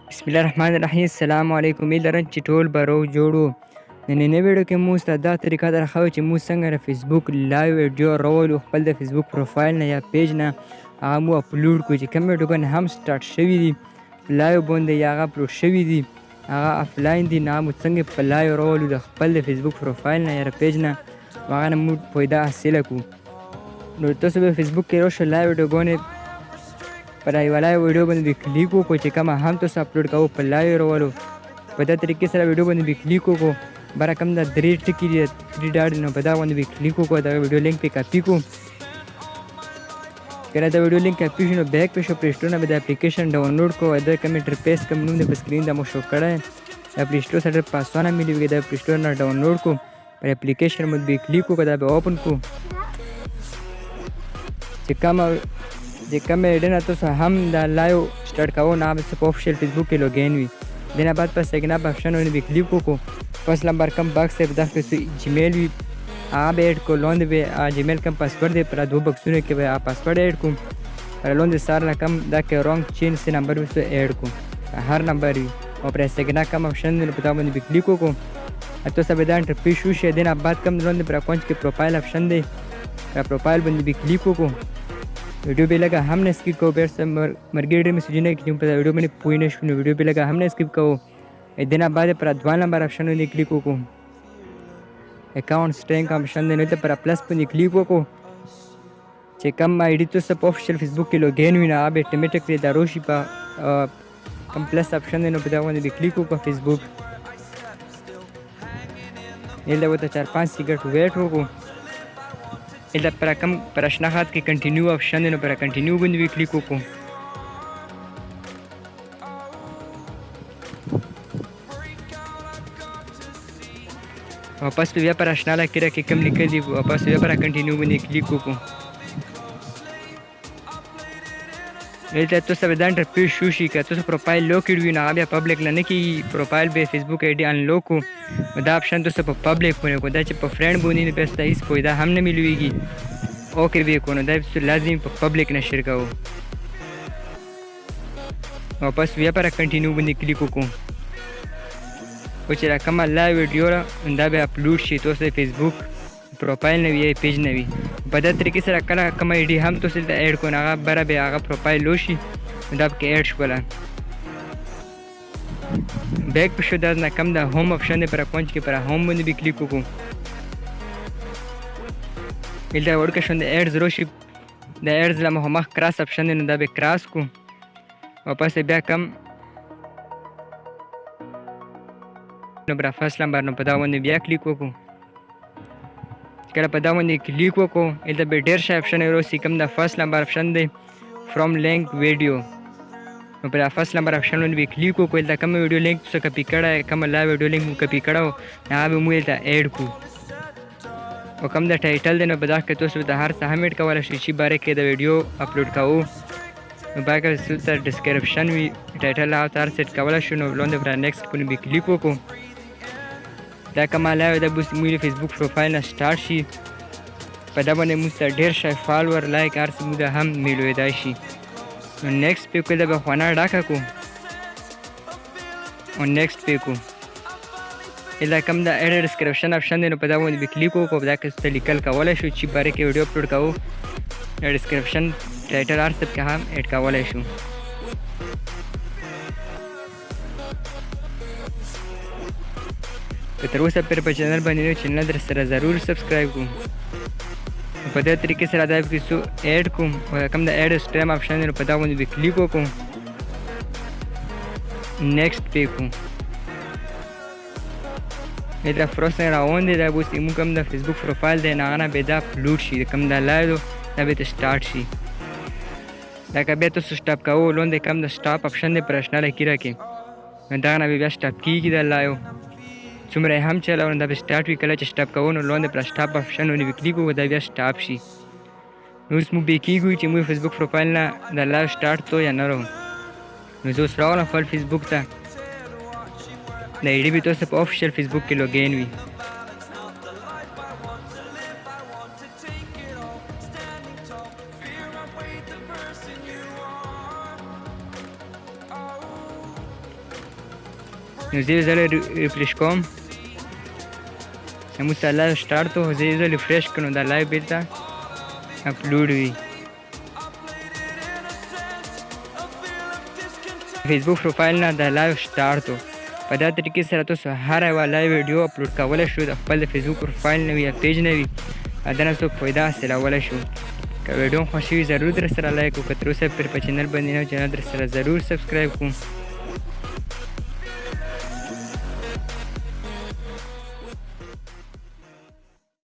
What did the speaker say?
बिस्मिल्लाहिर्रहमानिर्रहीम अस्सलामुअलैकुम लरन चिटोल बरो जोड़ो नन्ही वीडियो के मूस दा तरीका दर खाओ چې موږ څنګه فیسبوک لایو ویډیو راولو خپل د فیسبوک پروفایل نه یا پیج نه هغه مو اپلوډ کړو چې کوم ویډیوګانې هم سٹارټ شوي دي لایو باندې یا هغه اپلوډ شوي دي هغه افلاین دي نه مو څنګه په لایو راولو د خپل د فیسبوک پروفایل نه یا پیج نه هغه نه مو فایده حاصله کړو نو تاسو به فیسبوک کې راشئ لایو ویډیوګانې پر یوه لایو ویډیو باندې کلیک وکړو چې کومه هم تاسو اپلوډ کوو په لایو راولو په دې طریقې سره ویډیو باندې کلیک وکړو بره کوم دا درې ټکي دي 3 ډاټ نو په دا باندې کلیک وکړو دا ویډیو لینک په کاپی کو کله دا ویډیو لینک کاپی شنو بیک په شو پلی سٹور نه به د اپلیکیشن ډاونلوډ کو دا کوم انټرفیس کوم نوم د سکرین د مو شو کړه د پلی سٹور سره پاسونه مليږي د پلی سٹور نه ډاونلوډ کو پر اپلیکیشن باندې کلیک وکړو دا به اوپن کو چې کوم ایډن تاسو هم دا لایو سٹارټ کوو نه به په افیشل فیسبوک کې لوګین وي دنه بعد په سیګن اپ آپشن باندې کلیک وکړو پس نمبر کم باکس ته داخل سو جیمیل وی آب ایڈ کو لوند به جیمیل کم پاسورډ دی پر دو بکسونه کې به پاسورډ ایڈ کوم پر لوند سار نه کم دا کې رونګ چین سي نمبر وسو ایڈ کوم هر نمبر وی او پر سیګن کم آپشن نه پتا باندې کلیک وکړو اته سبه دا انټرفیس شو شه دنه بعد کم لوند پر اکاونټ کې پروفایل آپشن دی پر پروفایل باندې کلیک وکړو वीडियो पे लगा हमने स्किप करो बेर से मर्गेडे में सुजने की पर वीडियो में पूरी ने शुरू वीडियो पे लगा हमने स्किप करो दिन बाद पर द्वान नंबर ऑप्शन में क्लिक को अकाउंट स्ट्रेंग का ऑप्शन देने तो पर प्लस पे क्लिक को चेकम आईडी तो सब ऑफिशियल फेसबुक के लॉगिन हुई ना आप ऑटोमेटिकली दारोशी पा कम प्लस ऑप्शन देने पे दावन भी क्लिक को फेसबुक ये ले वो तो 4-5 सेकंड वेट हो इधर पर कम प्रश्नाघात के कंटिन्यू ऑप्शन है पर कंटिन्यू बंद भी क्लिक को वापस पे प्रश्न ला किरा के कम लिखे दी वापस पर कंटिन्यू बंद क्लिक को इधर तो सब दांटर पे शूशी का तो प्रोफाइल लॉक इडवी ना आबे पब्लिक लाने की प्रोफाइल पे फेसबुक आईडी अनलॉक को दा ऑप्शन तो सब पब्लिक होने को दा च फ्रेंड बोनी ने बेस्ता इस कोई दा हमने मिलवेगी ओके भी को दा लाजिम पब्लिक नशर का हो वापस पर कंटिन्यू बंद क्लिक को कुछ रकम लाइव वीडियो दा बे अपलोड शी तो से फेसबुक प्रोफाइल ने भी पेज ने भी बदल तरीके से रखना कम आईडी हम तो सिर्फ ऐड को ना बरा बे आगा प्रोफाइल लोशी दब के ऐड शोला बैक पे शो ना कम दा होम ऑप्शन ने पर अकाउंट के पर होम बंद भी क्लिक को इल्दा वर्ड के शोंद एड्स रोशी द एड्स लम हम क्रॉस ऑप्शन ने दब क्रॉस को वापस से बैक कम नंबर फर्स्ट नंबर नो पता वन बिया क्लिक को कल पता वन क्लिक को इल्दा बे डेर शा ऑप्शन है रोसी कम दा फर्स्ट नंबर ऑप्शन दे फ्रॉम लिंक वीडियो नो पर फर्स्ट नंबर ऑप्शन वन भी क्लिक को इल्दा कम वीडियो लिंक से कॉपी करा है कम लाइव वीडियो लिंक कॉपी करा हो ना बे मु इल्दा ऐड को और कम दा टाइटल देना बता के तो सुविधा हर सहमिट का वाला शीशी बारे के दा वीडियो अपलोड काओ बाकी सुविधा डिस्क्रिप्शन भी टाइटल आ तार सेट का वाला शुनो लोन दे नेक्स्ट पुन भी क्लिक को दा कमाला दा बुस मेरे फेसबुक प्रोफाइल ना स्टार्ट शी पदा बने मुस्ता ढेर शा फॉलोअर लाइक आर समुदा हम मिलो दाशी नेक्स्ट पे को दा बखवाना डाका को और नेक्स्ट पे को इला कम दा एड डिस्क्रिप्शन ऑप्शन देनो पता वो भी क्लिक को बता के लिखल का वाला शो ची बारे के वीडियो अपलोड काओ डिस्क्रिप्शन टाइटल आर सब के हम ऐड का वाला शो तो तरह सब पर चैनल बने चैनल दर सर जरूर सब्सक्राइब को पता तरीके से आदा की सो ऐड को कम दा ऐड स्ट्रीम ऑप्शन देनो पता वो भी क्लिक को नेक्स्ट पे को इधर फ्रोस ने राउंड दे दा बुस इमु कम दा फेसबुक प्रोफाइल दे ना ना बेदा अपलोड शी कम दा लाइव दा बे स्टार्ट शी दा कबे तो स्टॉप का वो लोन दे कम दा स्टॉप ऑप्शन दे प्रश्न लगी रखे दा ना बे स्टॉप की दा लायो चुमरे हम चला और दा स्टार्ट भी कला स्टॉप का वो लोन दे स्टॉप ऑप्शन ने क्लिक को दा स्टॉप शी न्यूज़ मु बे की गई मु फेसबुक प्रोफाइल ना दा लाइव स्टार्ट तो या ना रहो न्यूज़ स्ट्रॉग ना फॉल फेसबुक था ना आईडी भी तो सब ऑफिशियल फेसबुक के लॉगिन हुई نو زه یو ځل ریفریش کوم زموږ سره لایو سټارټ تو زه یو ځل ریفریش کړم دا لایو بیرته اپلوډ وي فیسبوک پروفایل نه دا لایو سټارټ تو په دا طریقې سره تاسو هر یوه لایو ویډیو اپلوډ کولی شو د خپل د فیسبوک پروفایل نه وي یا پیج نه وي دنه څوک فایده حاصلولی شو که ویډیو خوښ وي ضرور در سره لایک وکړه تر اوسه پرې په چینل باندې نه چینل در سره ضرور سبسکرایب کړو